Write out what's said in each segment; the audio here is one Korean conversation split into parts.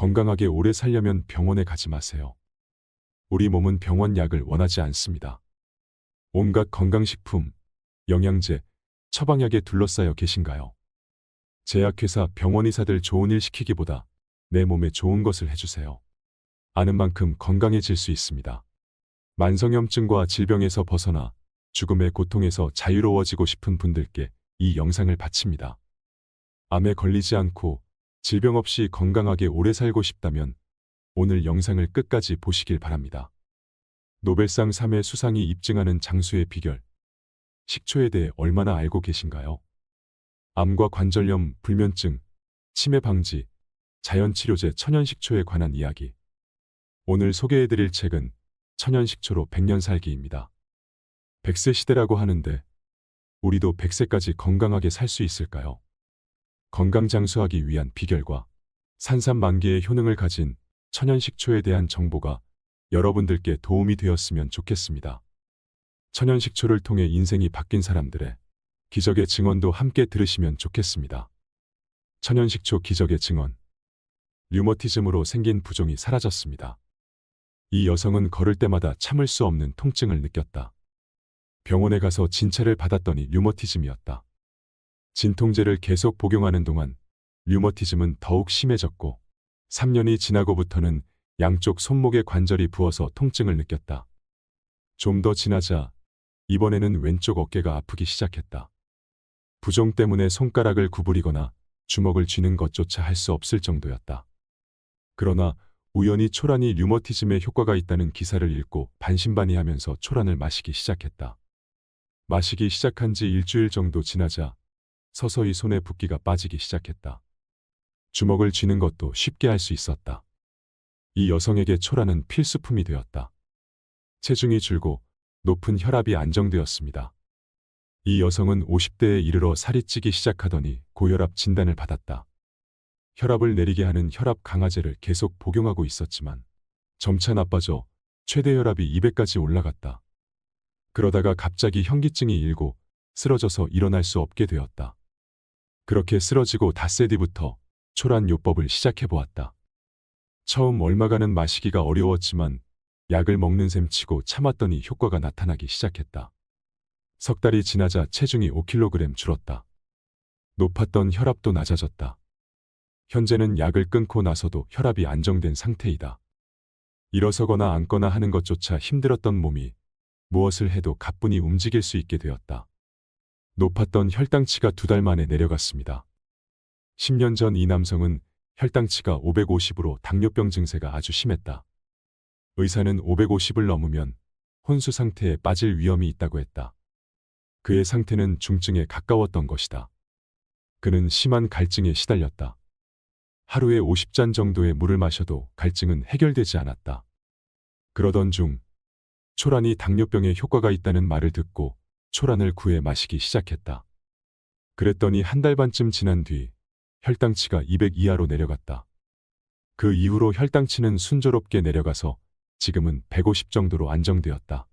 건강하게 오래 살려면 병원에 가지 마세요. 우리 몸은 병원 약을 원하지 않습니다. 온갖 건강식품, 영양제, 처방약에 둘러싸여 계신가요? 제약회사 병원 의사들 좋은 일 시키기보다 내 몸에 좋은 것을 해주세요. 아는 만큼 건강해질 수 있습니다. 만성염증과 질병에서 벗어나 죽음의 고통에서 자유로워지고 싶은 분들께 이 영상을 바칩니다. 암에 걸리지 않고 질병 없이 건강하게 오래 살고 싶다면 오늘 영상을 끝까지 보시길 바랍니다. 노벨상 3회 수상이 입증하는 장수의 비결. 식초에 대해 얼마나 알고 계신가요? 암과 관절염, 불면증, 치매 방지, 자연치료제 천연식초에 관한 이야기. 오늘 소개해드릴 책은 천연식초로 100년 살기입니다. 100세 시대라고 하는데 우리도 100세까지 건강하게 살 수 있을까요? 건강 장수하기 위한 비결과 산산만개의 효능을 가진 천연식초에 대한 정보가 여러분들께 도움이 되었으면 좋겠습니다. 천연식초를 통해 인생이 바뀐 사람들의 기적의 증언도 함께 들으시면 좋겠습니다. 천연식초 기적의 증언. 류머티즘으로 생긴 부종이 사라졌습니다. 이 여성은 걸을 때마다 참을 수 없는 통증을 느꼈다. 병원에 가서 진찰을 받았더니 류머티즘이었다. 진통제를 계속 복용하는 동안 류머티즘은 더욱 심해졌고 3년이 지나고부터는 양쪽 손목의 관절이 부어서 통증을 느꼈다. 좀 더 지나자 이번에는 왼쪽 어깨가 아프기 시작했다. 부종 때문에 손가락을 구부리거나 주먹을 쥐는 것조차 할 수 없을 정도였다. 그러나 우연히 초란이 류머티즘에 효과가 있다는 기사를 읽고 반신반의하면서 초란을 마시기 시작했다. 마시기 시작한 지 일주일 정도 지나자 서서히 손에 붓기가 빠지기 시작했다. 주먹을 쥐는 것도 쉽게 할 수 있었다. 이 여성에게 초란은 필수품이 되었다. 체중이 줄고 높은 혈압이 안정되었습니다. 이 여성은 50대에 이르러 살이 찌기 시작하더니 고혈압 진단을 받았다. 혈압을 내리게 하는 혈압 강화제를 계속 복용하고 있었지만 점차 나빠져 최대 혈압이 200까지 올라갔다. 그러다가 갑자기 현기증이 일고 쓰러져서 일어날 수 없게 되었다. 그렇게 쓰러지고 닷새 뒤부터 초란 요법을 시작해보았다. 처음 얼마간은 마시기가 어려웠지만 약을 먹는 셈 치고 참았더니 효과가 나타나기 시작했다. 석 달이 지나자 체중이 5kg 줄었다. 높았던 혈압도 낮아졌다. 현재는 약을 끊고 나서도 혈압이 안정된 상태이다. 일어서거나 앉거나 하는 것조차 힘들었던 몸이 무엇을 해도 가뿐히 움직일 수 있게 되었다. 높았던 혈당치가 2달 만에 내려갔습니다. 10년 전 이 남성은 혈당치가 550으로 당뇨병 증세가 아주 심했다. 의사는 550을 넘으면 혼수 상태에 빠질 위험이 있다고 했다. 그의 상태는 중증에 가까웠던 것이다. 그는 심한 갈증에 시달렸다. 하루에 50잔 정도의 물을 마셔도 갈증은 해결되지 않았다. 그러던 중 초란이 당뇨병에 효과가 있다는 말을 듣고 초란을 구해 마시기 시작했다. 그랬더니 한 달 반쯤 지난 뒤 혈당치가 200 이하로 내려갔다. 그 이후로 혈당치는 순조롭게 내려가서 지금은 150 정도로 안정되었다.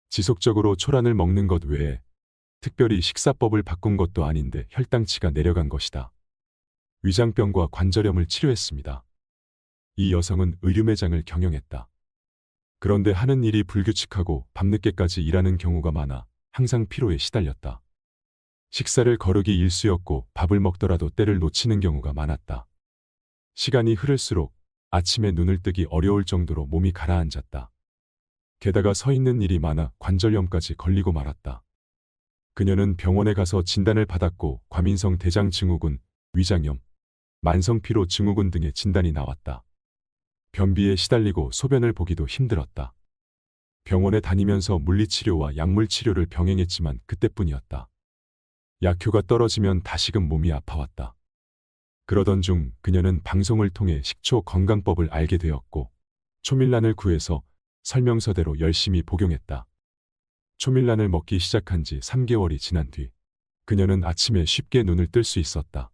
지속적으로 초란을 먹는 것 외에 특별히 식사법을 바꾼 것도 아닌데 혈당치가 내려간 것이다. 위장병과 관절염을 치료했습니다. 이 여성은 의류 매장을 경영했다. 그런데 하는 일이 불규칙하고 밤늦게까지 일하는 경우가 많아 항상 피로에 시달렸다. 식사를 거르기 일쑤였고 밥을 먹더라도 때를 놓치는 경우가 많았다. 시간이 흐를수록 아침에 눈을 뜨기 어려울 정도로 몸이 가라앉았다. 게다가 서 있는 일이 많아 관절염까지 걸리고 말았다. 그녀는 병원에 가서 진단을 받았고 과민성 대장 증후군, 위장염, 만성피로 증후군 등의 진단이 나왔다. 변비에 시달리고 소변을 보기도 힘들었다. 병원에 다니면서 물리치료와 약물치료를 병행했지만 그때뿐이었다. 약효가 떨어지면 다시금 몸이 아파왔다. 그러던 중 그녀는 방송을 통해 식초 건강법을 알게 되었고 초밀란을 구해서 설명서대로 열심히 복용했다. 초밀란을 먹기 시작한 지 3개월이 지난 뒤 그녀는 아침에 쉽게 눈을 뜰 수 있었다.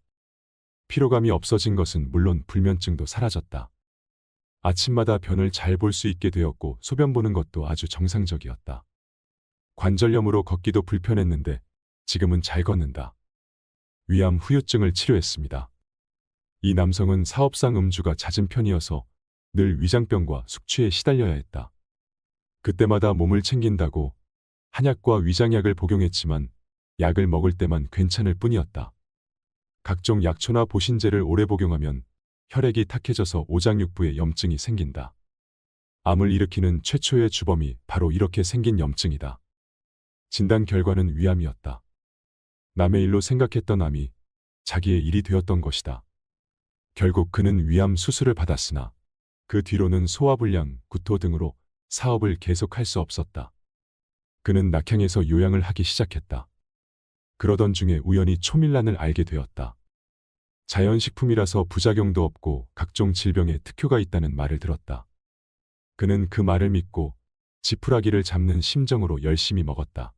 피로감이 없어진 것은 물론 불면증도 사라졌다. 아침마다 변을 잘 볼 수 있게 되었고 소변 보는 것도 아주 정상적이었다. 관절염으로 걷기도 불편했는데 지금은 잘 걷는다. 위암 후유증을 치료했습니다. 이 남성은 사업상 음주가 잦은 편이어서 늘 위장병과 숙취에 시달려야 했다. 그때마다 몸을 챙긴다고 한약과 위장약을 복용했지만 약을 먹을 때만 괜찮을 뿐이었다. 각종 약초나 보신제를 오래 복용하면 혈액이 탁해져서 오장육부에 염증이 생긴다. 암을 일으키는 최초의 주범이 바로 이렇게 생긴 염증이다. 진단 결과는 위암이었다. 남의 일로 생각했던 암이 자기의 일이 되었던 것이다. 결국 그는 위암 수술을 받았으나 그 뒤로는 소화불량, 구토 등으로 사업을 계속할 수 없었다. 그는 낙향에서 요양을 하기 시작했다. 그러던 중에 우연히 초밀란을 알게 되었다. 자연식품이라서 부작용도 없고 각종 질병에 특효가 있다는 말을 들었다. 그는 그 말을 믿고 지푸라기를 잡는 심정으로 열심히 먹었다.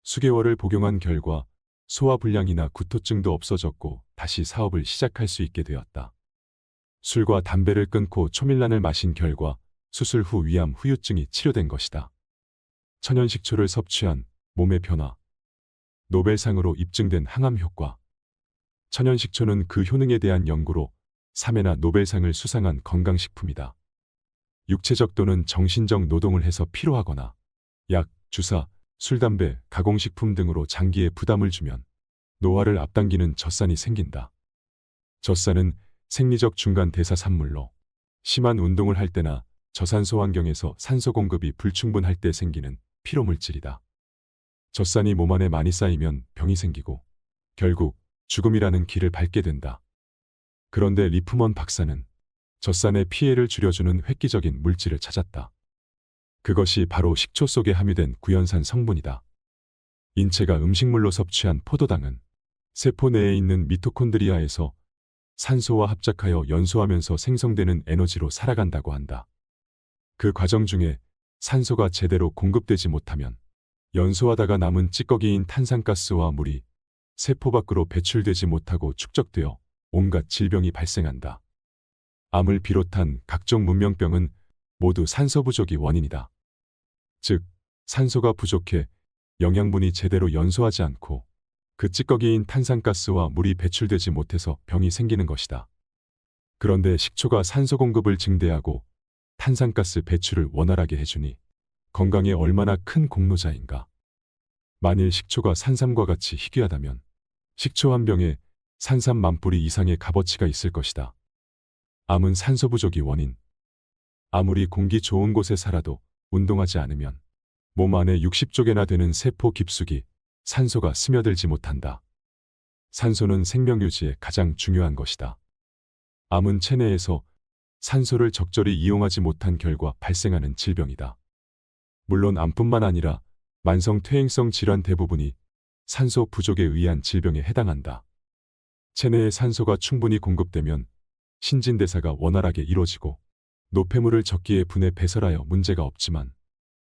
수개월을 복용한 결과 소화불량이나 구토증도 없어졌고 다시 사업을 시작할 수 있게 되었다. 술과 담배를 끊고 초밀란을 마신 결과 수술 후 위암 후유증이 치료된 것이다. 천연식초를 섭취한 몸의 변화. 노벨상으로 입증된 항암 효과. 천연식초는 그 효능에 대한 연구로 3회나 노벨상을 수상한 건강식품이다. 육체적 또는 정신적 노동을 해서 피로하거나 약, 주사, 술, 담배, 가공식품 등으로 장기에 부담을 주면 노화를 앞당기는 젖산이 생긴다. 젖산은 생리적 중간 대사 산물로 심한 운동을 할 때나 저산소 환경에서 산소 공급이 불충분할 때 생기는 피로물질이다. 젖산이 몸 안에 많이 쌓이면 병이 생기고 결국 죽음이라는 길을 밟게 된다. 그런데 리프먼 박사는 젖산의 피해를 줄여주는 획기적인 물질을 찾았다. 그것이 바로 식초 속에 함유된 구연산 성분이다. 인체가 음식물로 섭취한 포도당은 세포 내에 있는 미토콘드리아에서 산소와 합작하여 연소하면서 생성되는 에너지로 살아간다고 한다. 그 과정 중에 산소가 제대로 공급되지 못하면 연소하다가 남은 찌꺼기인 탄산가스와 물이 세포 밖으로 배출되지 못하고 축적되어 온갖 질병이 발생한다. 암을 비롯한 각종 문명병은 모두 산소 부족이 원인이다. 즉, 산소가 부족해 영양분이 제대로 연소하지 않고 그 찌꺼기인 탄산가스와 물이 배출되지 못해서 병이 생기는 것이다. 그런데 식초가 산소 공급을 증대하고 탄산가스 배출을 원활하게 해주니 건강에 얼마나 큰 공로자인가. 만일 식초가 산삼과 같이 희귀하다면 식초 한 병에 산삼 10,000뿌리 이상의 값어치가 있을 것이다. 암은 산소 부족이 원인. 아무리 공기 좋은 곳에 살아도 운동하지 않으면 몸 안에 60쪽이나 되는 세포 깊숙이 산소가 스며들지 못한다. 산소는 생명 유지에 가장 중요한 것이다. 암은 체내에서 산소를 적절히 이용하지 못한 결과 발생하는 질병이다. 물론 암뿐만 아니라 만성 퇴행성 질환 대부분이 산소 부족에 의한 질병에 해당한다. 체내에 산소가 충분히 공급되면 신진대사가 원활하게 이루어지고 노폐물을 적기에 분해 배설하여 문제가 없지만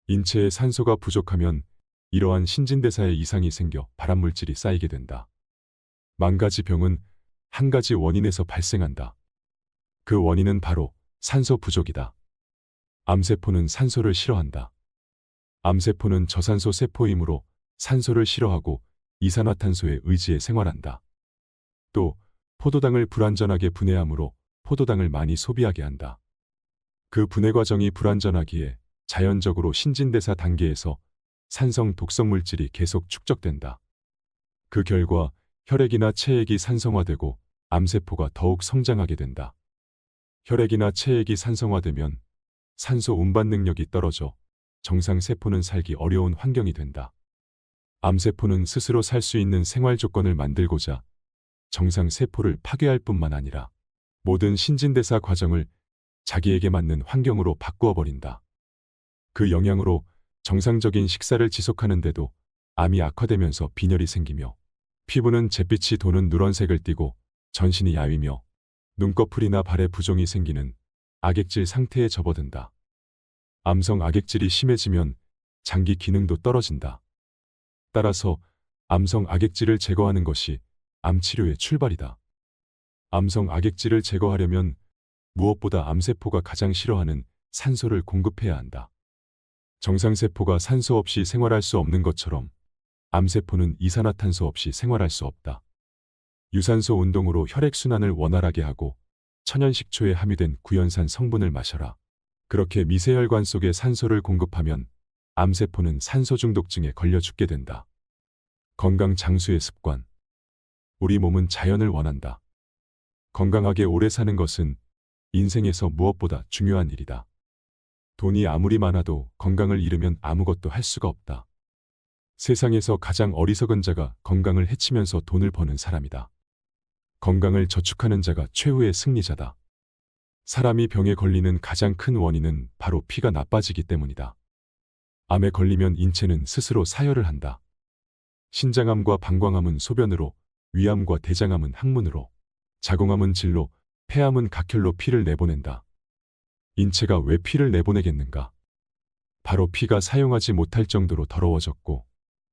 인체에 산소가 부족하면 이러한 신진대사에 이상이 생겨 발암물질이 쌓이게 된다. 만가지 병은 한 가지 원인에서 발생한다. 그 원인은 바로 산소 부족이다. 암세포는 산소를 싫어한다. 암세포는 저산소 세포이므로 산소를 싫어하고 이산화탄소에 의지해 생활한다. 또 포도당을 불완전하게 분해하므로 포도당을 많이 소비하게 한다. 그 분해 과정이 불완전하기에 자연적으로 신진대사 단계에서 산성 독성 물질이 계속 축적된다. 그 결과 혈액이나 체액이 산성화되고 암세포가 더욱 성장하게 된다. 혈액이나 체액이 산성화되면 산소 운반 능력이 떨어져 정상 세포는 살기 어려운 환경이 된다. 암세포는 스스로 살 수 있는 생활 조건을 만들고자 정상 세포를 파괴할 뿐만 아니라 모든 신진대사 과정을 자기에게 맞는 환경으로 바꾸어 버린다. 그 영향으로 정상적인 식사를 지속하는데도 암이 악화되면서 빈혈이 생기며 피부는 잿빛이 도는 누런색을 띠고 전신이 야위며 눈꺼풀이나 발에 부종이 생기는 악액질 상태에 접어든다. 암성 악액질이 심해지면 장기 기능도 떨어진다. 따라서 암성 악액질을 제거하는 것이 암 치료의 출발이다. 암성 악액질을 제거하려면 무엇보다 암세포가 가장 싫어하는 산소를 공급해야 한다. 정상세포가 산소 없이 생활할 수 없는 것처럼 암세포는 이산화탄소 없이 생활할 수 없다. 유산소 운동으로 혈액순환을 원활하게 하고 천연식초에 함유된 구연산 성분을 마셔라. 그렇게 미세혈관 속에 산소를 공급하면 암세포는 산소 중독증에 걸려 죽게 된다. 건강 장수의 습관. 우리 몸은 자연을 원한다. 건강하게 오래 사는 것은 인생에서 무엇보다 중요한 일이다. 돈이 아무리 많아도 건강을 잃으면 아무것도 할 수가 없다. 세상에서 가장 어리석은 자가 건강을 해치면서 돈을 버는 사람이다. 건강을 저축하는 자가 최후의 승리자다. 사람이 병에 걸리는 가장 큰 원인은 바로 피가 나빠지기 때문이다. 암에 걸리면 인체는 스스로 사혈을 한다. 신장암과 방광암은 소변으로, 위암과 대장암은 항문으로, 자궁암은 질로, 폐암은 각혈로 피를 내보낸다. 인체가 왜 피를 내보내겠는가? 바로 피가 사용하지 못할 정도로 더러워졌고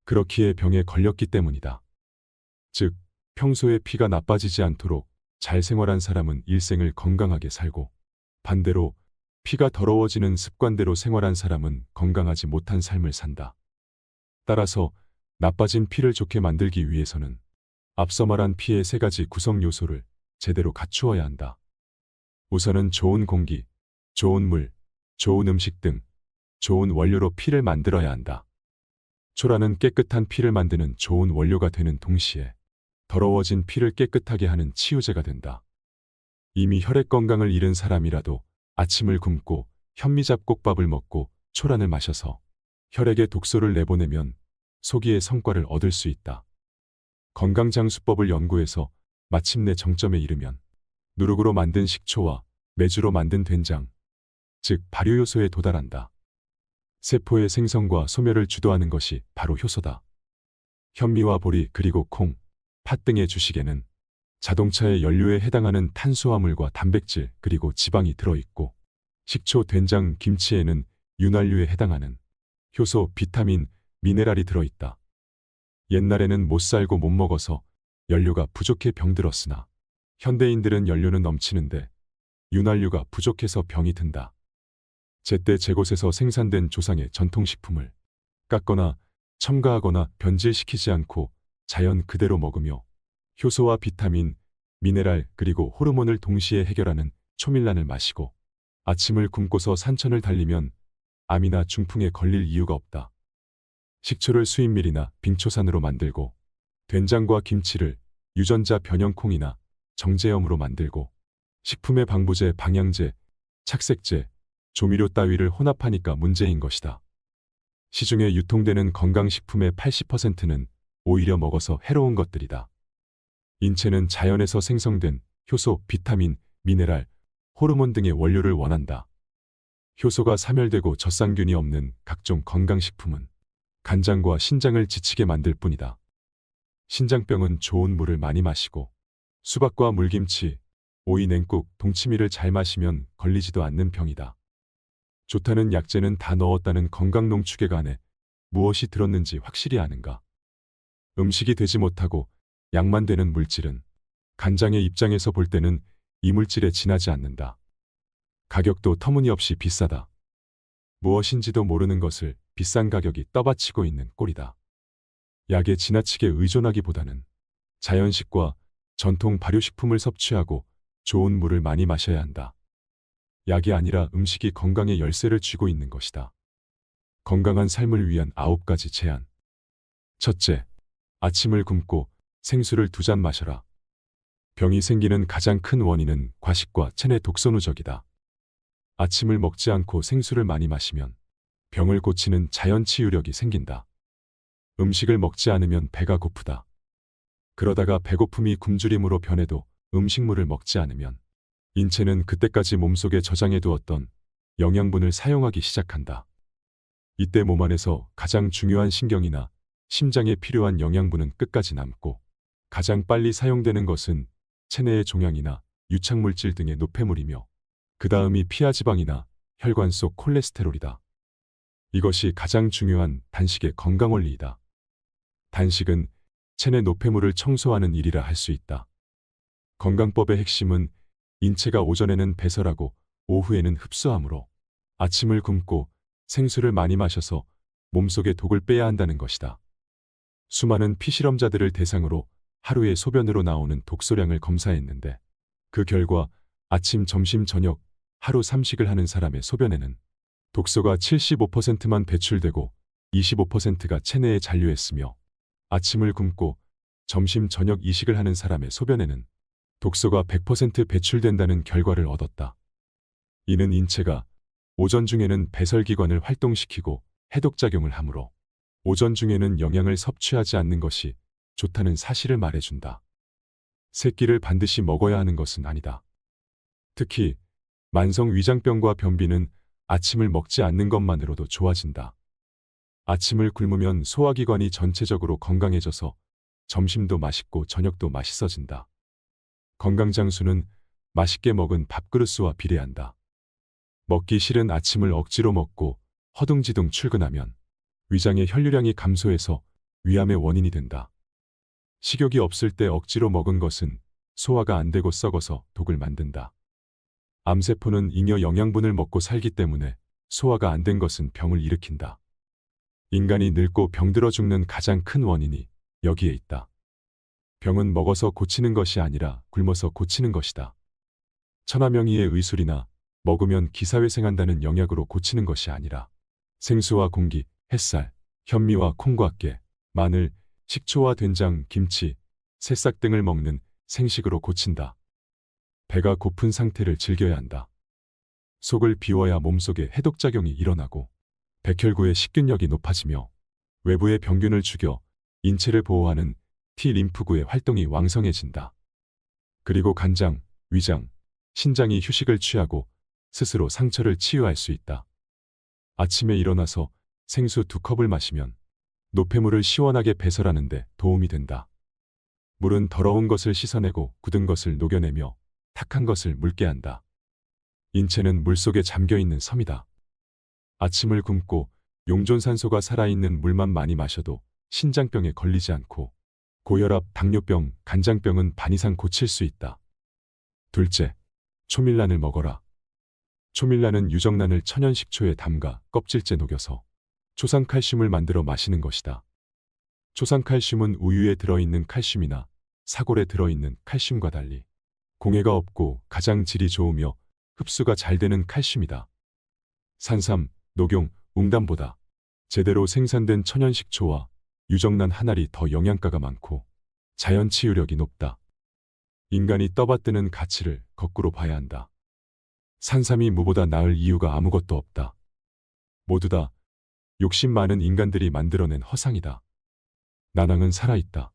그렇기에 병에 걸렸기 때문이다. 즉, 평소에 피가 나빠지지 않도록 잘 생활한 사람은 일생을 건강하게 살고 반대로 피가 더러워지는 습관대로 생활한 사람은 건강하지 못한 삶을 산다. 따라서 나빠진 피를 좋게 만들기 위해서는 앞서 말한 피의 세 가지 구성 요소를 제대로 갖추어야 한다. 우선은 좋은 공기, 좋은 물, 좋은 음식 등 좋은 원료로 피를 만들어야 한다. 초라는 깨끗한 피를 만드는 좋은 원료가 되는 동시에 더러워진 피를 깨끗하게 하는 치유제가 된다. 이미 혈액 건강을 잃은 사람이라도 아침을 굶고 현미잡곡밥을 먹고 초란을 마셔서 혈액에 독소를 내보내면 소기의 성과를 얻을 수 있다. 건강장수법을 연구해서 마침내 정점에 이르면 누룩으로 만든 식초와 메주로 만든 된장, 즉 발효요소에 도달한다. 세포의 생성과 소멸을 주도하는 것이 바로 효소다. 현미와 보리 그리고 콩, 팥 등의 주식에는 자동차의 연료에 해당하는 탄수화물과 단백질 그리고 지방이 들어있고 식초, 된장, 김치에는 윤활유에 해당하는 효소, 비타민, 미네랄이 들어있다. 옛날에는 못 살고 못 먹어서 연료가 부족해 병들었으나 현대인들은 연료는 넘치는데 윤활유가 부족해서 병이 든다. 제때 제곳에서 생산된 조상의 전통식품을 깎거나 첨가하거나 변질시키지 않고 자연 그대로 먹으며 효소와 비타민, 미네랄 그리고 호르몬을 동시에 해결하는 초밀란을 마시고 아침을 굶고서 산천을 달리면 암이나 중풍에 걸릴 이유가 없다. 식초를 수입밀이나 빙초산으로 만들고 된장과 김치를 유전자 변형콩이나 정제염으로 만들고 식품에 방부제, 방향제, 착색제, 조미료 따위를 혼합하니까 문제인 것이다. 시중에 유통되는 건강식품의 80%는 오히려 먹어서 해로운 것들이다. 인체는 자연에서 생성된 효소, 비타민, 미네랄, 호르몬 등의 원료를 원한다. 효소가 사멸되고 젖상균이 없는 각종 건강식품은 간장과 신장을 지치게 만들 뿐이다. 신장병은 좋은 물을 많이 마시고 수박과 물김치, 오이, 냉국, 동치미를 잘 마시면 걸리지도 않는 병이다. 좋다는 약재는 다 넣었다는 건강농축액 안에 무엇이 들었는지 확실히 아는가? 음식이 되지 못하고 약만 되는 물질은 간장의 입장에서 볼 때는 이 물질에 지나지 않는다. 가격도 터무니없이 비싸다. 무엇인지도 모르는 것을 비싼 가격이 떠받치고 있는 꼴이다. 약에 지나치게 의존하기보다는 자연식과 전통 발효식품을 섭취하고 좋은 물을 많이 마셔야 한다. 약이 아니라 음식이 건강의 열쇠를 쥐고 있는 것이다. 건강한 삶을 위한 9가지 제안. 첫째, 아침을 굶고 생수를 2잔 마셔라. 병이 생기는 가장 큰 원인은 과식과 체내 독소 누적이다. 아침을 먹지 않고 생수를 많이 마시면 병을 고치는 자연 치유력이 생긴다. 음식을 먹지 않으면 배가 고프다. 그러다가 배고픔이 굶주림으로 변해도 음식물을 먹지 않으면 인체는 그때까지 몸속에 저장해 두었던 영양분을 사용하기 시작한다. 이때 몸 안에서 가장 중요한 신경이나 심장에 필요한 영양분은 끝까지 남고 가장 빨리 사용되는 것은 체내의 종양이나 유착물질 등의 노폐물이며 그 다음이 피하지방이나 혈관 속 콜레스테롤이다. 이것이 가장 중요한 단식의 건강 원리이다. 단식은 체내 노폐물을 청소하는 일이라 할 수 있다. 건강법의 핵심은 인체가 오전에는 배설하고 오후에는 흡수하므로 아침을 굶고 생수를 많이 마셔서 몸속의 독을 빼야 한다는 것이다. 수많은 피실험자들을 대상으로 하루의 소변으로 나오는 독소량을 검사했는데 그 결과 아침, 점심, 저녁 하루 3식을 하는 사람의 소변에는 독소가 75%만 배출되고 25%가 체내에 잔류했으며 아침을 굶고 점심, 저녁 이식을 하는 사람의 소변에는 독소가 100% 배출된다는 결과를 얻었다. 이는 인체가 오전 중에는 배설기관을 활동시키고 해독작용을 하므로 오전 중에는 영양을 섭취하지 않는 것이 좋다는 사실을 말해준다. 세 끼를 반드시 먹어야 하는 것은 아니다. 특히 만성 위장병과 변비는 아침을 먹지 않는 것만으로도 좋아진다. 아침을 굶으면 소화기관이 전체적으로 건강해져서 점심도 맛있고 저녁도 맛있어진다. 건강장수는 맛있게 먹은 밥그릇수와 비례한다. 먹기 싫은 아침을 억지로 먹고 허둥지둥 출근하면 위장의 혈류량이 감소해서 위암의 원인이 된다. 식욕이 없을 때 억지로 먹은 것은 소화가 안 되고 썩어서 독을 만든다. 암세포는 잉여 영양분을 먹고 살기 때문에 소화가 안 된 것은 병을 일으킨다. 인간이 늙고 병들어 죽는 가장 큰 원인이 여기에 있다. 병은 먹어서 고치는 것이 아니라 굶어서 고치는 것이다. 천하명의의 의술이나 먹으면 기사회생한다는 영약으로 고치는 것이 아니라 생수와 공기, 햇살, 현미와 콩과 깨, 마늘, 식초와 된장, 김치, 새싹 등을 먹는 생식으로 고친다. 배가 고픈 상태를 즐겨야 한다. 속을 비워야 몸속에 해독작용이 일어나고 백혈구의 식균력이 높아지며 외부의 병균을 죽여 인체를 보호하는 T림프구의 활동이 왕성해진다. 그리고 간장, 위장, 신장이 휴식을 취하고 스스로 상처를 치유할 수 있다. 아침에 일어나서 생수 2컵을 마시면 노폐물을 시원하게 배설하는 데 도움이 된다. 물은 더러운 것을 씻어내고 굳은 것을 녹여내며 탁한 것을 묽게 한다. 인체는 물속에 잠겨있는 섬이다. 아침을 굶고 용존산소가 살아있는 물만 많이 마셔도 신장병에 걸리지 않고 고혈압, 당뇨병, 간장병은 반 이상 고칠 수 있다. 둘째, 초밀란을 먹어라. 초밀란은 유정란을 천연식초에 담가 껍질째 녹여서 초상칼슘을 만들어 마시는 것이다. 초상칼슘은 우유에 들어있는 칼슘이나 사골에 들어있는 칼슘과 달리 공해가 없고 가장 질이 좋으며 흡수가 잘 되는 칼슘이다. 산삼, 녹용, 웅담보다 제대로 생산된 천연식초와 유정란 한 알이 더 영양가가 많고 자연 치유력이 높다. 인간이 떠받드는 가치를 거꾸로 봐야 한다. 산삼이 무보다 나을 이유가 아무것도 없다. 모두 다 욕심 많은 인간들이 만들어낸 허상이다. 난황은 살아있다.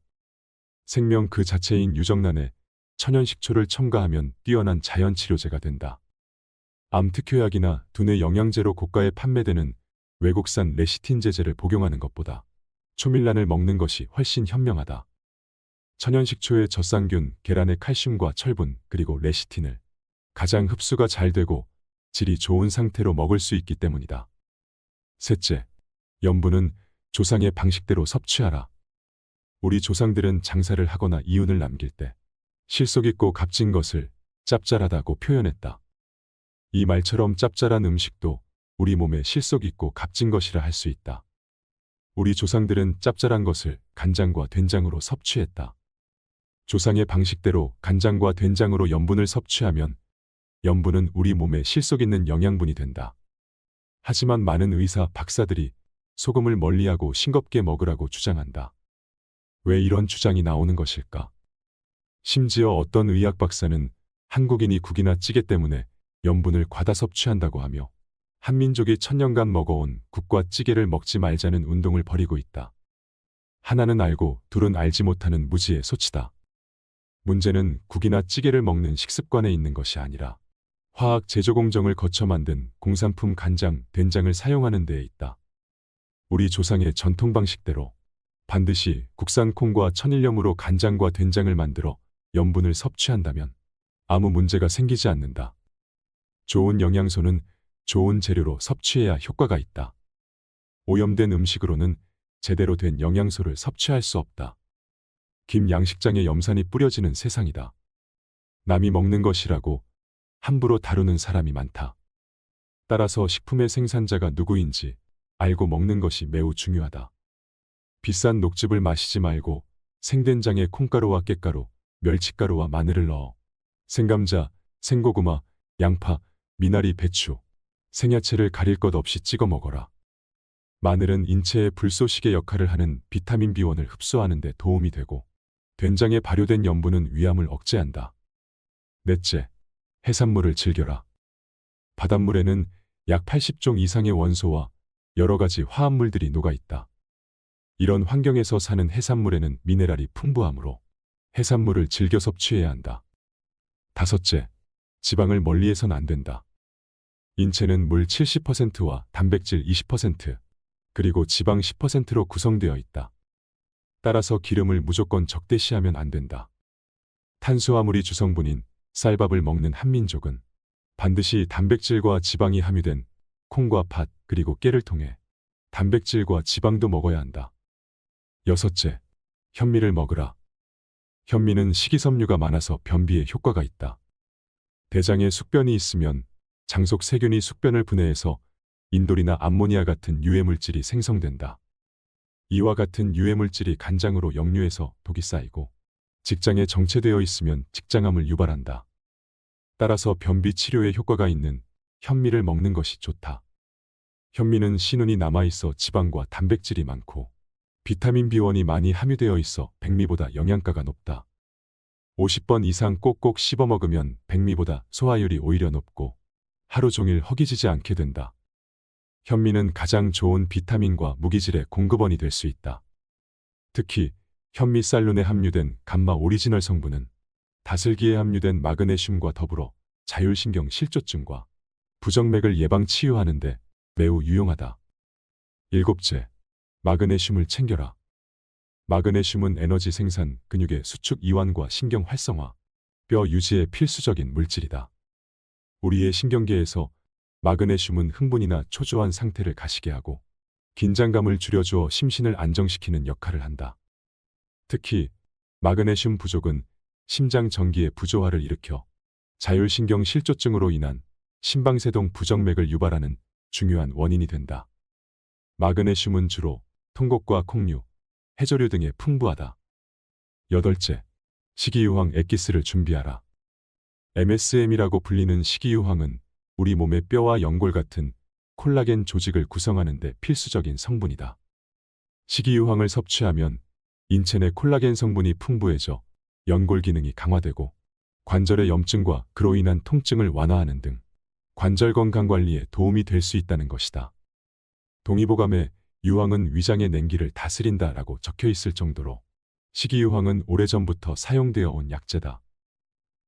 생명 그 자체인 유정란에 천연식초를 첨가하면 뛰어난 자연치료제가 된다. 암특효약이나 두뇌 영양제로 고가에 판매되는 외국산 레시틴 제제를 복용하는 것보다 초밀란을 먹는 것이 훨씬 현명하다. 천연식초의 젖산균, 계란의 칼슘과 철분, 그리고 레시틴을 가장 흡수가 잘 되고 질이 좋은 상태로 먹을 수 있기 때문이다. 셋째, 염분은 조상의 방식대로 섭취하라. 우리 조상들은 장사를 하거나 이윤을 남길 때 실속 있고 값진 것을 짭짤하다고 표현했다. 이 말처럼 짭짤한 음식도 우리 몸에 실속 있고 값진 것이라 할 수 있다. 우리 조상들은 짭짤한 것을 간장과 된장으로 섭취했다. 조상의 방식대로 간장과 된장으로 염분을 섭취하면 염분은 우리 몸에 실속 있는 영양분이 된다. 하지만 많은 의사, 박사들이 소금을 멀리하고 싱겁게 먹으라고 주장한다. 왜 이런 주장이 나오는 것일까? 심지어 어떤 의학 박사는 한국인이 국이나 찌개 때문에 염분을 과다 섭취한다고 하며 한민족이 천년간 먹어온 국과 찌개를 먹지 말자는 운동을 벌이고 있다. 하나는 알고 둘은 알지 못하는 무지의 소치다. 문제는 국이나 찌개를 먹는 식습관에 있는 것이 아니라 화학 제조 공정을 거쳐 만든 공산품 간장, 된장을 사용하는 데에 있다. 우리 조상의 전통 방식대로 반드시 국산 콩과 천일염으로 간장과 된장을 만들어 염분을 섭취한다면 아무 문제가 생기지 않는다. 좋은 영양소는 좋은 재료로 섭취해야 효과가 있다. 오염된 음식으로는 제대로 된 영양소를 섭취할 수 없다. 김 양식장에 염산이 뿌려지는 세상이다. 남이 먹는 것이라고 함부로 다루는 사람이 많다. 따라서 식품의 생산자가 누구인지 알고 먹는 것이 매우 중요하다. 비싼 녹즙을 마시지 말고 생된장에 콩가루와 깻가루, 멸치가루와 마늘을 넣어 생감자, 생고구마, 양파, 미나리, 배추, 생야채를 가릴 것 없이 찍어 먹어라. 마늘은 인체의 불쏘시개 역할을 하는 비타민 B1을 흡수하는 데 도움이 되고 된장에 발효된 염분은 위암을 억제한다. 넷째, 해산물을 즐겨라. 바닷물에는 약 80종 이상의 원소와 여러 가지 화합물들이 녹아 있다. 이런 환경에서 사는 해산물에는 미네랄이 풍부하므로 해산물을 즐겨 섭취해야 한다. 다섯째, 지방을 멀리해선 안 된다. 인체는 물 70%와 단백질 20%, 그리고 지방 10%로 구성되어 있다. 따라서 기름을 무조건 적대시하면 안 된다. 탄수화물이 주성분인 쌀밥을 먹는 한민족은 반드시 단백질과 지방이 함유된 콩과 팥 그리고 깨를 통해 단백질과 지방도 먹어야 한다. 여섯째, 현미를 먹으라. 현미는 식이섬유가 많아서 변비에 효과가 있다. 대장에 숙변이 있으면 장속 세균이 숙변을 분해해서 인돌이나 암모니아 같은 유해물질이 생성된다. 이와 같은 유해물질이 간장으로 역류해서 독이 쌓이고 직장에 정체되어 있으면 직장암을 유발한다. 따라서 변비 치료에 효과가 있는 현미를 먹는 것이 좋다. 현미는 신운이 남아있어 지방과 단백질이 많고 비타민 B1이 많이 함유되어 있어 백미보다 영양가가 높다. 50번 이상 꼭꼭 씹어 먹으면 백미보다 소화율이 오히려 높고 하루 종일 허기지지 않게 된다. 현미는 가장 좋은 비타민과 무기질의 공급원이 될 수 있다. 특히 현미쌀룬에 함유된 감마 오리지널 성분은 다슬기에 함유된 마그네슘과 더불어 자율신경 실조증과 부정맥을 예방 치유하는 데 매우 유용하다. 일곱째, 마그네슘을 챙겨라. 마그네슘은 에너지 생산, 근육의 수축 이완과 신경 활성화, 뼈 유지에 필수적인 물질이다. 우리의 신경계에서 마그네슘은 흥분이나 초조한 상태를 가시게 하고 긴장감을 줄여주어 심신을 안정시키는 역할을 한다. 특히 마그네슘 부족은 심장 전기의 부조화를 일으켜 자율신경 실조증으로 인한 심방세동 부정맥을 유발하는 중요한 원인이 된다. 마그네슘은 주로 통곡과 콩류, 해조류 등에 풍부하다. 여덟째, 식이유황 액기스를 준비하라. MSM이라고 불리는 식이유황은 우리 몸의 뼈와 연골 같은 콜라겐 조직을 구성하는 데 필수적인 성분이다. 식이유황을 섭취하면 인체 내 콜라겐 성분이 풍부해져 연골 기능이 강화되고 관절의 염증과 그로 인한 통증을 완화하는 등 관절 건강 관리에 도움이 될 수 있다는 것이다. 동의보감에 유황은 위장의 냉기를 다스린다라고 적혀 있을 정도로 식이유황은 오래전부터 사용되어 온 약재다.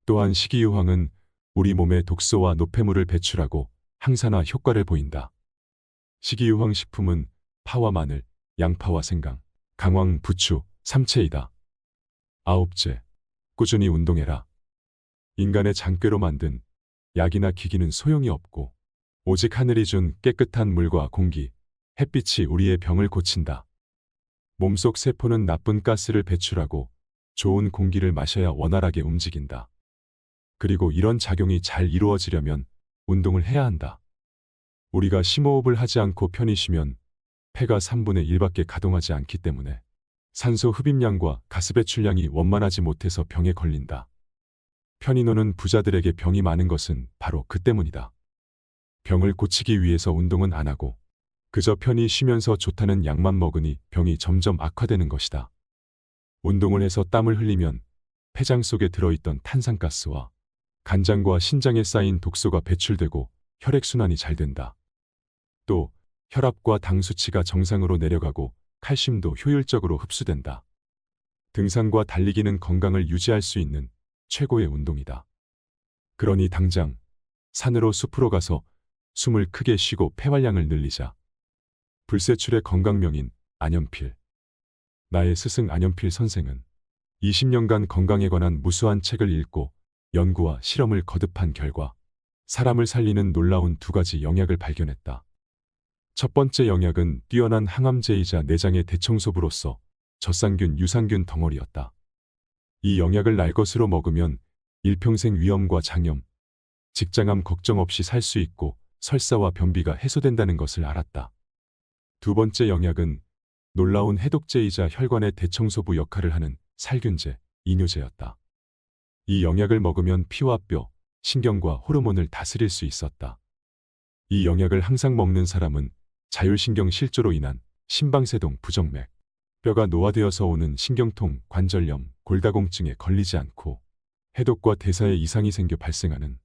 또한 식이유황은 우리 몸에 독소와 노폐물을 배출하고 항산화 효과를 보인다. 식이유황 식품은 파와 마늘, 양파와 생강, 강황, 부추, 삼채이다. 아홉째, 꾸준히 운동해라. 인간의 장꾀로 만든 약이나 기기는 소용이 없고 오직 하늘이 준 깨끗한 물과 공기, 햇빛이 우리의 병을 고친다. 몸속 세포는 나쁜 가스를 배출하고 좋은 공기를 마셔야 원활하게 움직인다. 그리고 이런 작용이 잘 이루어지려면 운동을 해야 한다. 우리가 심호흡을 하지 않고 편히 쉬면 폐가 3분의 1밖에 가동하지 않기 때문에 산소 흡입량과 가스 배출량이 원만하지 못해서 병에 걸린다. 편히 노는 부자들에게 병이 많은 것은 바로 그 때문이다. 병을 고치기 위해서 운동은 안 하고 그저 편히 쉬면서 좋다는 약만 먹으니 병이 점점 악화되는 것이다. 운동을 해서 땀을 흘리면 폐장 속에 들어있던 탄산가스와 간장과 신장에 쌓인 독소가 배출되고 혈액순환이 잘 된다. 또 혈압과 당 수치가 정상으로 내려가고 칼슘도 효율적으로 흡수된다. 등산과 달리기는 건강을 유지할 수 있는 최고의 운동이다. 그러니 당장 산으로 숲으로 가서 숨을 크게 쉬고 폐활량을 늘리자. 불세출의 건강명인 안현필. 나의 스승 안현필 선생은 20년간 건강에 관한 무수한 책을 읽고 연구와 실험을 거듭한 결과 사람을 살리는 놀라운 두 가지 영약을 발견했다. 첫 번째 영약은 뛰어난 항암제이자 내장의 대청소부로서 젖산균, 유산균 덩어리였다. 이 영약을 날 것으로 먹으면 일평생 위염과 장염, 직장암 걱정 없이 살 수 있고 설사와 변비가 해소된다는 것을 알았다. 두 번째 영약은 놀라운 해독제이자 혈관의 대청소부 역할을 하는 살균제, 이뇨제였다. 이 영약을 먹으면 피와 뼈, 신경과 호르몬을 다스릴 수 있었다. 이 영약을 항상 먹는 사람은 자율신경 실조로 인한 심방세동 부정맥, 뼈가 노화되어서 오는 신경통, 관절염, 골다공증에 걸리지 않고 해독과 대사에 이상이 생겨 발생하는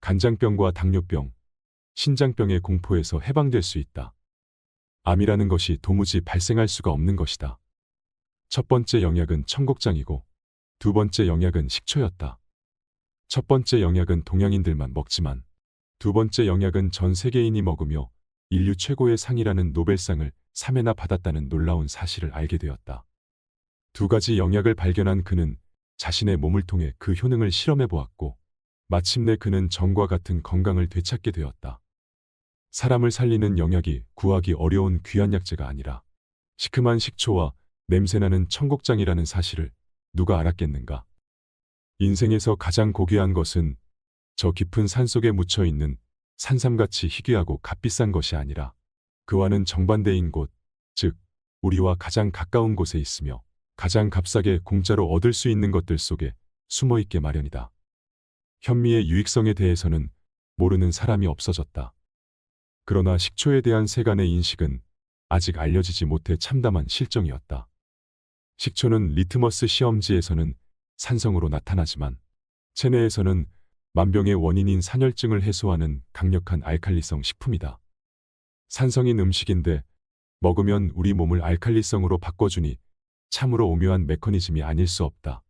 간장병과 당뇨병, 신장병의 공포에서 해방될 수 있다. 암이라는 것이 도무지 발생할 수가 없는 것이다. 첫 번째 영약은 청국장이고 두 번째 영약은 식초였다. 첫 번째 영약은 동양인들만 먹지만 두 번째 영약은 전 세계인이 먹으며 인류 최고의 상이라는 노벨상을 3회나 받았다는 놀라운 사실을 알게 되었다. 두 가지 영약을 발견한 그는 자신의 몸을 통해 그 효능을 실험해 보았고 마침내 그는 전과 같은 건강을 되찾게 되었다. 사람을 살리는 영약이 구하기 어려운 귀한 약재가 아니라 시큼한 식초와 냄새나는 청국장이라는 사실을 누가 알았겠는가? 인생에서 가장 고귀한 것은 저 깊은 산속에 묻혀있는 산삼같이 희귀하고 값비싼 것이 아니라 그와는 정반대인 곳, 즉 우리와 가장 가까운 곳에 있으며 가장 값싸게 공짜로 얻을 수 있는 것들 속에 숨어있게 마련이다. 현미의 유익성에 대해서는 모르는 사람이 없어졌다. 그러나 식초에 대한 세간의 인식은 아직 알려지지 못해 참담한 실정이었다. 식초는 리트머스 시험지에서는 산성으로 나타나지만 체내에서는 만병의 원인인 산혈증을 해소하는 강력한 알칼리성 식품이다. 산성인 음식인데 먹으면 우리 몸을 알칼리성으로 바꿔주니 참으로 오묘한 메커니즘이 아닐 수 없다.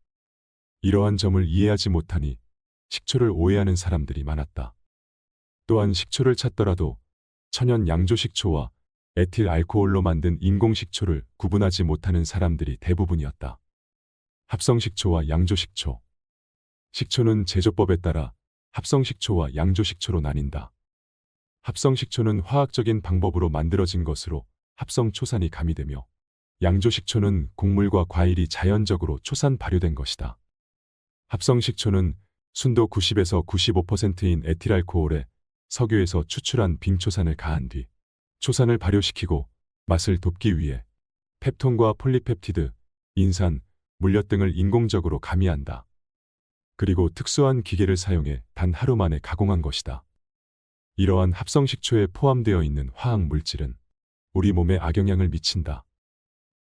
이러한 점을 이해하지 못하니 식초를 오해하는 사람들이 많았다. 또한 식초를 찾더라도 천연 양조식초와 에틸 알코올로 만든 인공식초를 구분하지 못하는 사람들이 대부분이었다. 합성식초와 양조식초. 식초는 제조법에 따라 합성식초와 양조식초로 나뉜다. 합성식초는 화학적인 방법으로 만들어진 것으로 합성초산이 가미되며 양조식초는 곡물과 과일이 자연적으로 초산 발효된 것이다. 합성식초는 순도 90에서 95%인 에틸알코올에 석유에서 추출한 빙초산을 가한 뒤 초산을 발효시키고 맛을 돋기 위해 펩톤과 폴리펩티드, 인산, 물엿 등을 인공적으로 가미한다. 그리고 특수한 기계를 사용해 단 하루 만에 가공한 것이다. 이러한 합성식초에 포함되어 있는 화학 물질은 우리 몸에 악영향을 미친다.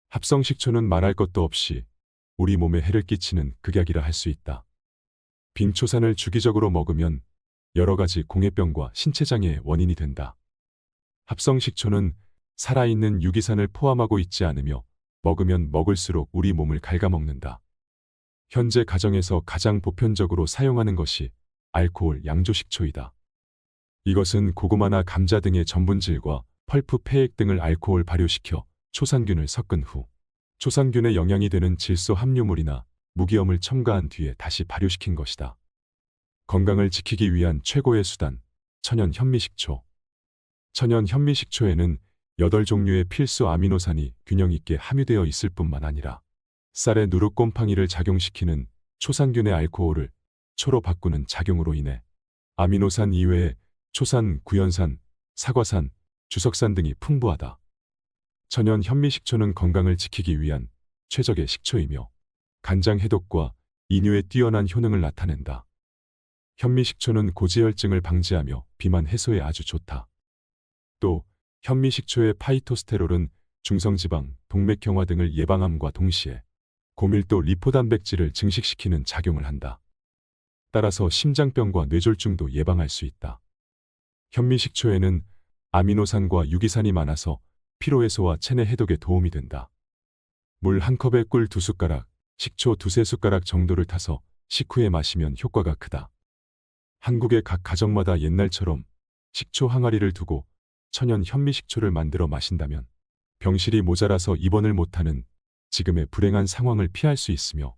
합성식초는 말할 것도 없이 우리 몸에 해를 끼치는 극약이라 할 수 있다. 빙초산을 주기적으로 먹으면 여러 가지 공해병과 신체장애의 원인이 된다. 합성식초는 살아있는 유기산을 포함하고 있지 않으며 먹으면 먹을수록 우리 몸을 갉아먹는다. 현재 가정에서 가장 보편적으로 사용하는 것이 알코올 양조식초이다. 이것은 고구마나 감자 등의 전분질과 펄프 폐액 등을 알코올 발효시켜 초산균을 섞은 후 초산균에 영양이 되는 질소 함유물이나 무기염을 첨가한 뒤에 다시 발효시킨 것이다. 건강을 지키기 위한 최고의 수단, 천연 현미식초. 천연 현미식초에는 8종류의 필수 아미노산이 균형 있게 함유되어 있을 뿐만 아니라 쌀의 누룩곰팡이를 작용시키는 초산균의 알코올을 초로 바꾸는 작용으로 인해 아미노산 이외에 초산, 구연산, 사과산, 주석산 등이 풍부하다. 천연 현미식초는 건강을 지키기 위한 최적의 식초이며 간장 해독과 이뇨에 뛰어난 효능을 나타낸다. 현미식초는 고지혈증을 방지하며 비만 해소에 아주 좋다. 또 현미식초의 파이토스테롤은 중성지방, 동맥경화 등을 예방함과 동시에 고밀도 리포단백질을 증식시키는 작용을 한다. 따라서 심장병과 뇌졸중도 예방할 수 있다. 현미식초에는 아미노산과 유기산이 많아서 피로해소와 체내 해독에 도움이 된다. 물 한 컵에 꿀 2숟가락, 식초 2~3숟가락 정도를 타서 식후에 마시면 효과가 크다. 한국의 각 가정마다 옛날처럼 식초 항아리를 두고 천연 현미식초를 만들어 마신다면 병실이 모자라서 입원을 못하는 지금의 불행한 상황을 피할 수 있으며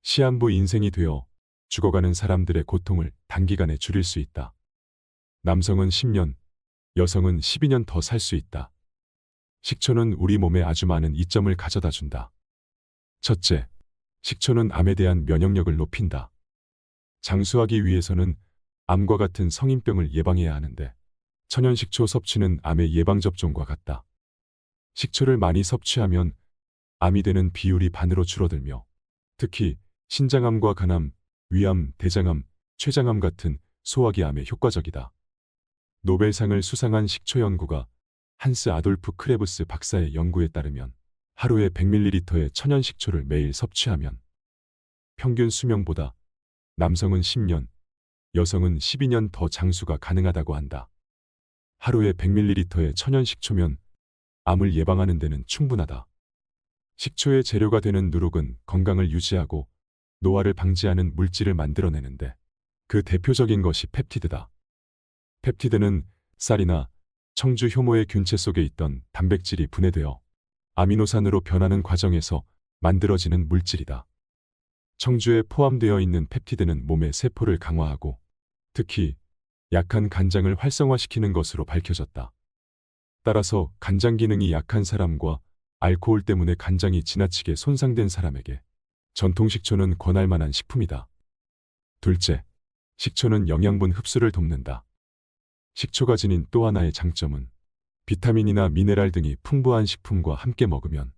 시한부 인생이 되어 죽어가는 사람들의 고통을 단기간에 줄일 수 있다. 남성은 10년, 여성은 12년 더 살 수 있다. 식초는 우리 몸에 아주 많은 이점을 가져다 준다. 첫째, 식초는 암에 대한 면역력을 높인다. 장수하기 위해서는 암과 같은 성인병을 예방해야 하는데 천연식초 섭취는 암의 예방접종과 같다. 식초를 많이 섭취하면 암이 되는 비율이 반으로 줄어들며 특히 신장암과 간암, 위암, 대장암, 췌장암 같은 소화기암에 효과적이다. 노벨상을 수상한 식초 연구가 한스 아돌프 크레브스 박사의 연구에 따르면 하루에 100ml의 천연 식초를 매일 섭취하면 평균 수명보다 남성은 10년, 여성은 12년 더 장수가 가능하다고 한다. 하루에 100ml의 천연 식초면 암을 예방하는 데는 충분하다. 식초의 재료가 되는 누룩은 건강을 유지하고 노화를 방지하는 물질을 만들어내는데 그 대표적인 것이 펩티드다. 펩티드는 쌀이나 청주 효모의 균체 속에 있던 단백질이 분해되어 아미노산으로 변하는 과정에서 만들어지는 물질이다. 청주에 포함되어 있는 펩티드는 몸의 세포를 강화하고 특히 약한 간장을 활성화시키는 것으로 밝혀졌다. 따라서 간장 기능이 약한 사람과 알코올 때문에 간장이 지나치게 손상된 사람에게 전통 식초는 권할 만한 식품이다. 둘째, 식초는 영양분 흡수를 돕는다. 식초가 지닌 또 하나의 장점은 비타민이나 미네랄 등이 풍부한 식품과 함께 먹으면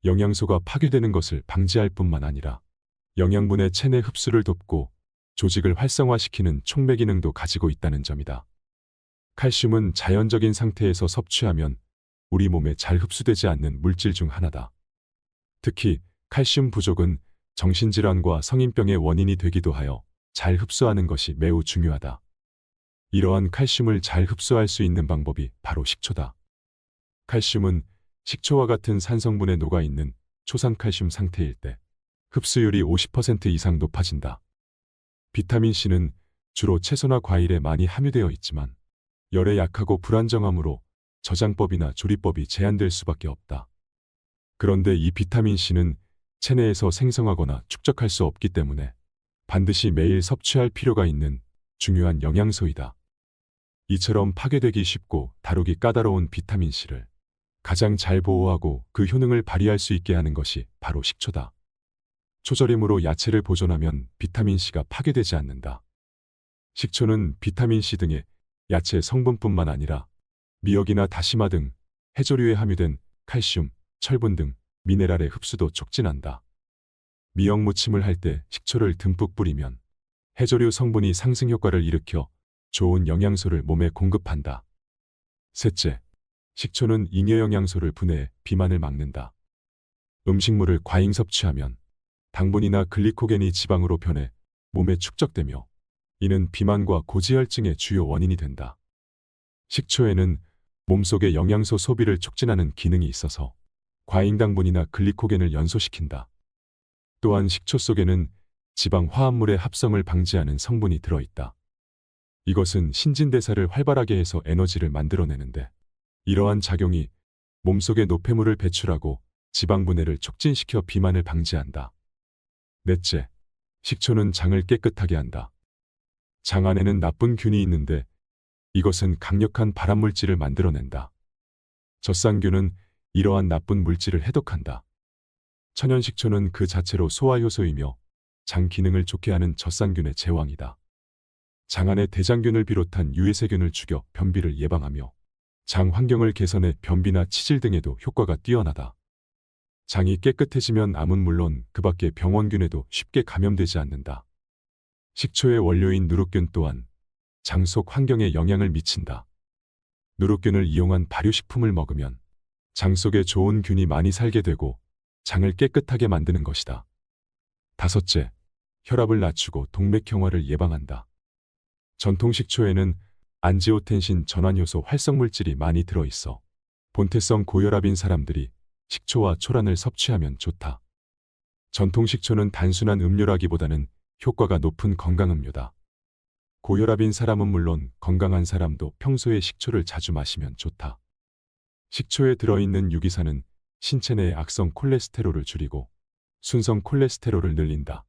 영양소가 파괴되는 것을 방지할 뿐만 아니라 영양분의 체내 흡수를 돕고 조직을 활성화시키는 촉매 기능도 가지고 있다는 점이다. 칼슘은 자연적인 상태에서 섭취하면 우리 몸에 잘 흡수되지 않는 물질 중 하나다. 특히 칼슘 부족은 정신질환과 성인병의 원인이 되기도 하여 잘 흡수하는 것이 매우 중요하다. 이러한 칼슘을 잘 흡수할 수 있는 방법이 바로 식초다. 칼슘은 식초와 같은 산성분에 녹아있는 초산칼슘 상태일 때 흡수율이 50% 이상 높아진다. 비타민C는 주로 채소나 과일에 많이 함유되어 있지만 열에 약하고 불안정하므로 저장법이나 조리법이 제한될 수밖에 없다. 그런데 이 비타민C는 체내에서 생성하거나 축적할 수 없기 때문에 반드시 매일 섭취할 필요가 있는 중요한 영양소이다. 이처럼 파괴되기 쉽고 다루기 까다로운 비타민C를 가장 잘 보호하고 그 효능을 발휘할 수 있게 하는 것이 바로 식초다. 초절임으로 야채를 보존하면 비타민C가 파괴되지 않는다. 식초는 비타민C 등의 야채 성분뿐만 아니라 미역이나 다시마 등 해조류에 함유된 칼슘, 철분 등 미네랄의 흡수도 촉진한다. 미역 무침을 할 때 식초를 듬뿍 뿌리면 해조류 성분이 상승 효과를 일으켜 좋은 영양소를 몸에 공급한다. 셋째, 식초는 잉여 영양소를 분해해 비만을 막는다. 음식물을 과잉 섭취하면 당분이나 글리코겐이 지방으로 변해 몸에 축적되며 이는 비만과 고지혈증의 주요 원인이 된다. 식초에는 몸속의 영양소 소비를 촉진하는 기능이 있어서 과잉 당분이나 글리코겐을 연소시킨다. 또한 식초 속에는 지방 화합물의 합성을 방지하는 성분이 들어있다. 이것은 신진대사를 활발하게 해서 에너지를 만들어내는데 이러한 작용이 몸속의 노폐물을 배출하고 지방 분해를 촉진시켜 비만을 방지한다. 넷째, 식초는 장을 깨끗하게 한다. 장 안에는 나쁜 균이 있는데 이것은 강력한 발암물질을 만들어낸다. 젖산균은 이러한 나쁜 물질을 해독한다. 천연식초는 그 자체로 소화효소이며 장 기능을 좋게 하는 젖산균의 제왕이다. 장 안의 대장균을 비롯한 유해세균을 죽여 변비를 예방하며 장 환경을 개선해 변비나 치질 등에도 효과가 뛰어나다. 장이 깨끗해지면 암은 물론 그 밖의 병원균에도 쉽게 감염되지 않는다. 식초의 원료인 누룩균 또한 장 속 환경에 영향을 미친다. 누룩균을 이용한 발효식품을 먹으면 장 속에 좋은 균이 많이 살게 되고 장을 깨끗하게 만드는 것이다. 다섯째, 혈압을 낮추고 동맥경화를 예방한다. 전통 식초에는 안지오텐신 전환효소 활성물질이 많이 들어있어 본태성 고혈압인 사람들이 식초와 초란을 섭취하면 좋다. 전통 식초는 단순한 음료라기보다는 효과가 높은 건강음료다. 고혈압인 사람은 물론 건강한 사람도 평소에 식초를 자주 마시면 좋다. 식초에 들어있는 유기산은 신체 내의 악성 콜레스테롤을 줄이고 순성 콜레스테롤을 늘린다.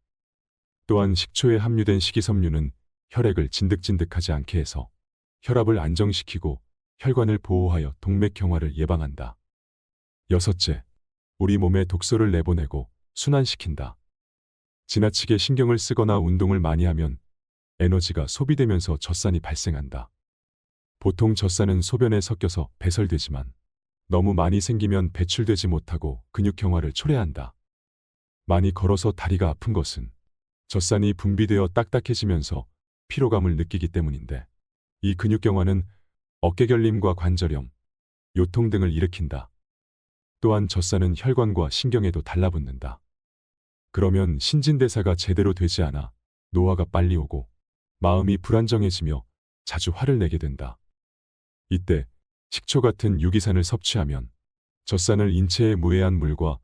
또한 식초에 함유된 식이섬유는 혈액을 진득진득하지 않게 해서 혈압을 안정시키고 혈관을 보호하여 동맥경화를 예방한다. 여섯째, 우리 몸에 독소를 내보내고 순환시킨다. 지나치게 신경을 쓰거나 운동을 많이 하면 에너지가 소비되면서 젖산이 발생한다. 보통 젖산은 소변에 섞여서 배설되지만 너무 많이 생기면 배출되지 못하고 근육경화를 초래한다. 많이 걸어서 다리가 아픈 것은 젖산이 분비되어 딱딱해지면서 피로감을 느끼기 때문인데, 이 근육경화는 어깨 결림과 관절염, 요통 등을 일으킨다. 또한 젖산은 혈관과 신경에도 달라붙는다. 그러면 신진대사가 제대로 되지 않아 노화가 빨리 오고 마음이 불안정해지며 자주 화를 내게 된다. 이때 식초 같은 유기산을 섭취하면 젖산을 인체의 무해한 물과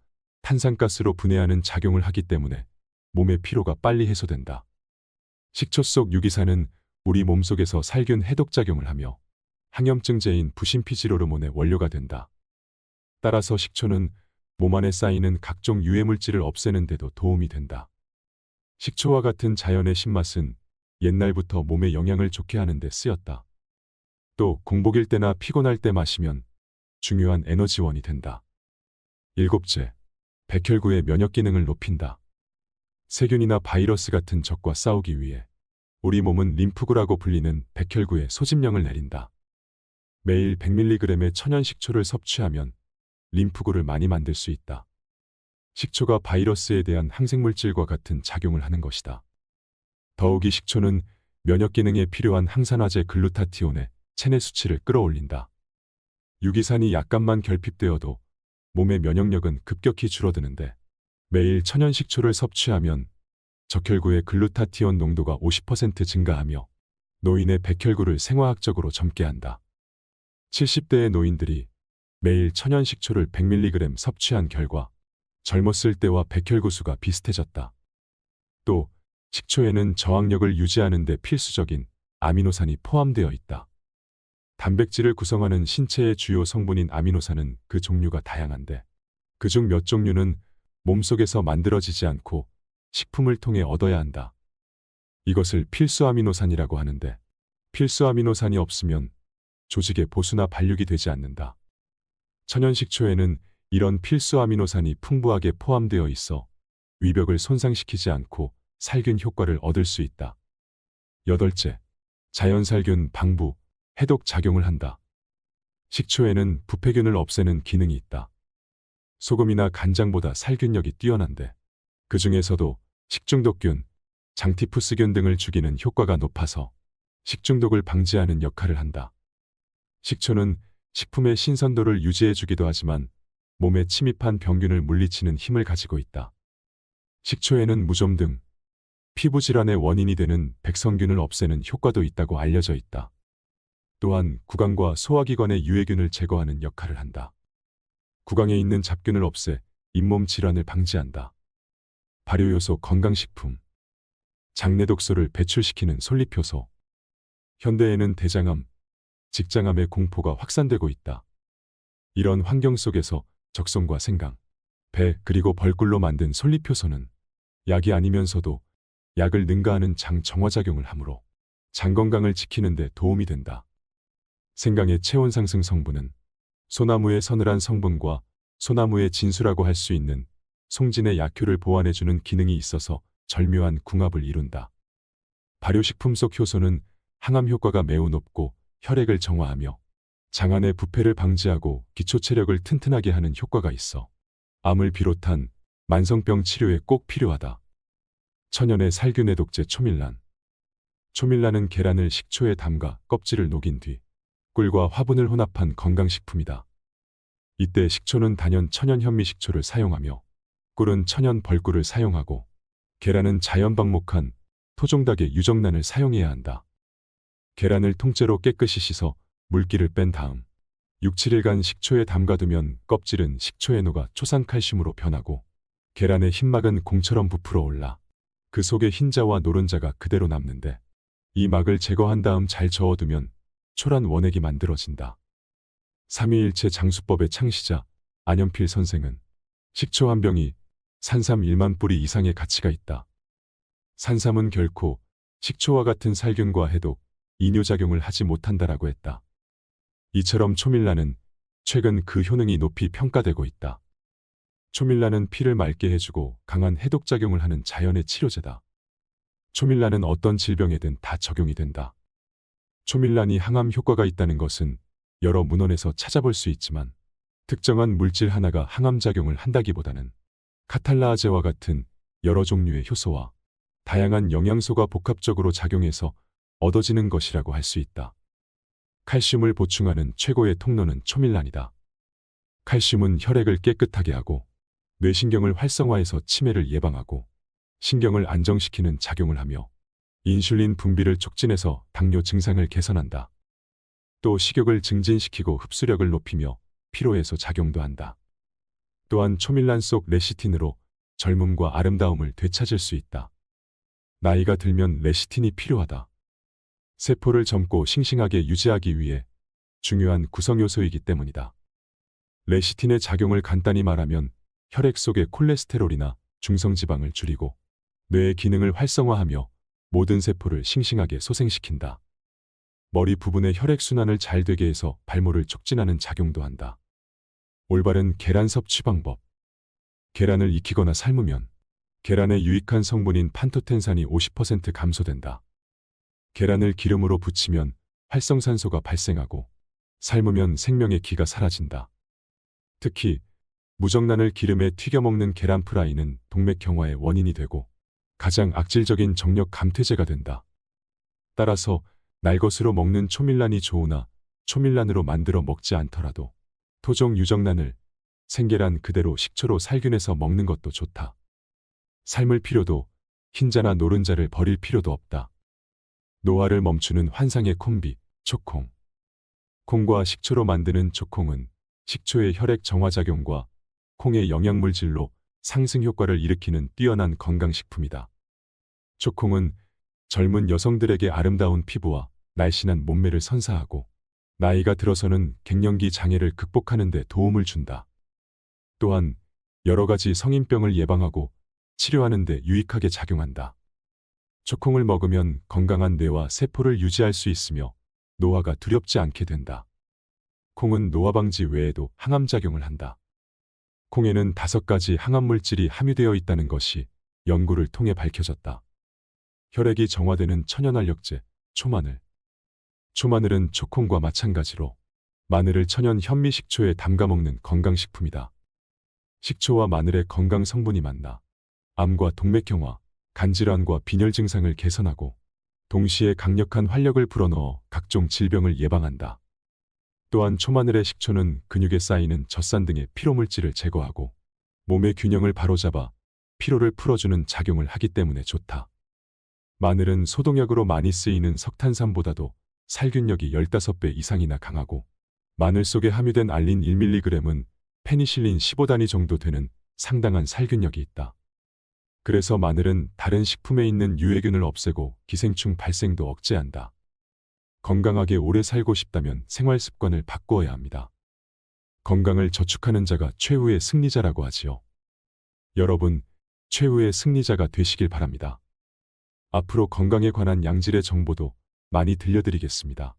탄산가스로 분해하는 작용을 하기 때문에 몸의 피로가 빨리 해소된다. 식초 속 유기산은 우리 몸속에서 살균 해독작용을 하며 항염증제인 부신피지로르몬의 원료가 된다. 따라서 식초는 몸 안에 쌓이는 각종 유해물질을 없애는 데도 도움이 된다. 식초와 같은 자연의 신맛은 옛날부터 몸에 영양을 좋게 하는 데 쓰였다. 또 공복일 때나 피곤할 때 마시면 중요한 에너지원이 된다. 일곱째, 백혈구의 면역 기능을 높인다. 세균이나 바이러스 같은 적과 싸우기 위해 우리 몸은 림프구라고 불리는 백혈구에 소집령을 내린다. 매일 100mg의 천연 식초를 섭취하면 림프구를 많이 만들 수 있다. 식초가 바이러스에 대한 항생물질과 같은 작용을 하는 것이다. 더욱이 식초는 면역 기능에 필요한 항산화제 글루타티온의 체내 수치를 끌어올린다. 유기산이 약간만 결핍되어도 몸의 면역력은 급격히 줄어드는데, 매일 천연 식초를 섭취하면 적혈구의 글루타티온 농도가 50% 증가하며 노인의 백혈구를 생화학적으로 젊게 한다. 70대의 노인들이 매일 천연 식초를 100mg 섭취한 결과 젊었을 때와 백혈구 수가 비슷해졌다. 또 식초에는 저항력을 유지하는 데 필수적인 아미노산이 포함되어 있다. 단백질을 구성하는 신체의 주요 성분인 아미노산은 그 종류가 다양한데, 그중 몇 종류는 몸속에서 만들어지지 않고 식품을 통해 얻어야 한다. 이것을 필수 아미노산이라고 하는데, 필수 아미노산이 없으면 조직의 보수나 발육이 되지 않는다. 천연 식초에는 이런 필수 아미노산이 풍부하게 포함되어 있어 위벽을 손상시키지 않고 살균 효과를 얻을 수 있다. 여덟째, 자연살균 방부, 해독 작용을 한다. 식초에는 부패균을 없애는 기능이 있다. 소금이나 간장보다 살균력이 뛰어난데, 그 중에서도 식중독균, 장티푸스균 등을 죽이는 효과가 높아서 식중독을 방지하는 역할을 한다. 식초는 식품의 신선도를 유지해주기도 하지만 몸에 침입한 병균을 물리치는 힘을 가지고 있다. 식초에는 무좀 등 피부질환의 원인이 되는 백성균을 없애는 효과도 있다고 알려져 있다. 또한 구강과 소화기관의 유해균을 제거하는 역할을 한다. 구강에 있는 잡균을 없애 잇몸 질환을 방지한다. 발효요소 건강식품, 장내 독소를 배출시키는 솔잎효소. 현대에는 대장암, 직장암의 공포가 확산되고 있다. 이런 환경 속에서 적송과 생강, 배 그리고 벌꿀로 만든 솔잎효소는 약이 아니면서도 약을 능가하는 장 정화작용을 하므로 장 건강을 지키는 데 도움이 된다. 생강의 체온 상승 성분은 소나무의 서늘한 성분과 소나무의 진수라고 할 수 있는 송진의 약효를 보완해주는 기능이 있어서 절묘한 궁합을 이룬다. 발효식품 속 효소는 항암 효과가 매우 높고 혈액을 정화하며 장안의 부패를 방지하고 기초체력을 튼튼하게 하는 효과가 있어 암을 비롯한 만성병 치료에 꼭 필요하다. 천연의 살균 해독제 초밀란. 초밀란은 계란을 식초에 담가 껍질을 녹인 뒤 꿀과 화분을 혼합한 건강식품이다. 이때 식초는 단연 천연 현미식초를 사용하며 꿀은 천연 벌꿀을 사용하고 계란은 자연 방목한 토종닭의 유정란을 사용해야 한다. 계란을 통째로 깨끗이 씻어 물기를 뺀 다음 6, 7일간 식초에 담가두면 껍질은 식초에 녹아 초산칼슘으로 변하고 계란의 흰막은 공처럼 부풀어 올라 그 속에 흰자와 노른자가 그대로 남는데, 이 막을 제거한 다음 잘 저어두면 초란 원액이 만들어진다. 삼위일체 장수법의 창시자 안현필 선생은 식초 한 병이 산삼 1만 뿌리 이상의 가치가 있다. 산삼은 결코 식초와 같은 살균과 해독, 이뇨작용을 하지 못한다라고 했다. 이처럼 초밀란은 최근 그 효능이 높이 평가되고 있다. 초밀란은 피를 맑게 해주고 강한 해독작용을 하는 자연의 치료제다. 초밀란은 어떤 질병에든 다 적용이 된다. 초밀란이 항암 효과가 있다는 것은 여러 문헌에서 찾아볼 수 있지만 특정한 물질 하나가 항암작용을 한다기보다는 카탈라아제와 같은 여러 종류의 효소와 다양한 영양소가 복합적으로 작용해서 얻어지는 것이라고 할 수 있다. 칼슘을 보충하는 최고의 통로는 초밀란이다. 칼슘은 혈액을 깨끗하게 하고 뇌신경을 활성화해서 치매를 예방하고 신경을 안정시키는 작용을 하며 인슐린 분비를 촉진해서 당뇨 증상을 개선한다. 또 식욕을 증진시키고 흡수력을 높이며 피로 해소 작용도 한다. 또한 초밀란 속 레시틴으로 젊음과 아름다움을 되찾을 수 있다. 나이가 들면 레시틴이 필요하다. 세포를 젊고 싱싱하게 유지하기 위해 중요한 구성요소이기 때문이다. 레시틴의 작용을 간단히 말하면 혈액 속의 콜레스테롤이나 중성지방을 줄이고 뇌의 기능을 활성화하며 모든 세포를 싱싱하게 소생시킨다. 머리 부분의 혈액순환을 잘 되게 해서 발모를 촉진하는 작용도 한다. 올바른 계란 섭취 방법. 계란을 익히거나 삶으면 계란의 유익한 성분인 판토텐산이 50% 감소된다. 계란을 기름으로 부치면 활성산소가 발생하고 삶으면 생명의 기가 사라진다. 특히 무정란을 기름에 튀겨 먹는 계란 프라이는 동맥경화의 원인이 되고 가장 악질적인 정력 감퇴제가 된다. 따라서 날것으로 먹는 초밀란이 좋으나 초밀란으로 만들어 먹지 않더라도 토종 유정란을 생계란 그대로 식초로 살균해서 먹는 것도 좋다. 삶을 필요도 흰자나 노른자를 버릴 필요도 없다. 노화를 멈추는 환상의 콤비, 초콩. 콩과 식초로 만드는 초콩은 식초의 혈액 정화작용과 콩의 영양물질로 상승 효과를 일으키는 뛰어난 건강식품이다. 초콩은 젊은 여성들에게 아름다운 피부와 날씬한 몸매를 선사하고 나이가 들어서는 갱년기 장애를 극복하는 데 도움을 준다. 또한 여러 가지 성인병을 예방하고 치료하는 데 유익하게 작용한다. 초콩을 먹으면 건강한 뇌와 세포를 유지할 수 있으며 노화가 두렵지 않게 된다. 콩은 노화 방지 외에도 항암작용을 한다. 콩에는 5가지 항암물질이 함유되어 있다는 것이 연구를 통해 밝혀졌다. 혈액이 정화되는 천연활력제, 초마늘. 초마늘은 초콩과 마찬가지로 마늘을 천연 현미식초에 담가 먹는 건강식품이다. 식초와 마늘의 건강 성분이 만나 암과 동맥경화, 간질환과 빈혈 증상을 개선하고 동시에 강력한 활력을 불어넣어 각종 질병을 예방한다. 또한 초마늘의 식초는 근육에 쌓이는 젖산 등의 피로물질을 제거하고 몸의 균형을 바로잡아 피로를 풀어주는 작용을 하기 때문에 좋다. 마늘은 소독약으로 많이 쓰이는 석탄산보다도 살균력이 15배 이상이나 강하고 마늘 속에 함유된 알린 1mg은 페니실린 15단위 정도 되는 상당한 살균력이 있다. 그래서 마늘은 다른 식품에 있는 유해균을 없애고 기생충 발생도 억제한다. 건강하게 오래 살고 싶다면 생활 습관을 바꾸어야 합니다. 건강을 저축하는 자가 최후의 승리자라고 하지요. 여러분, 최후의 승리자가 되시길 바랍니다. 앞으로 건강에 관한 양질의 정보도 많이 들려드리겠습니다.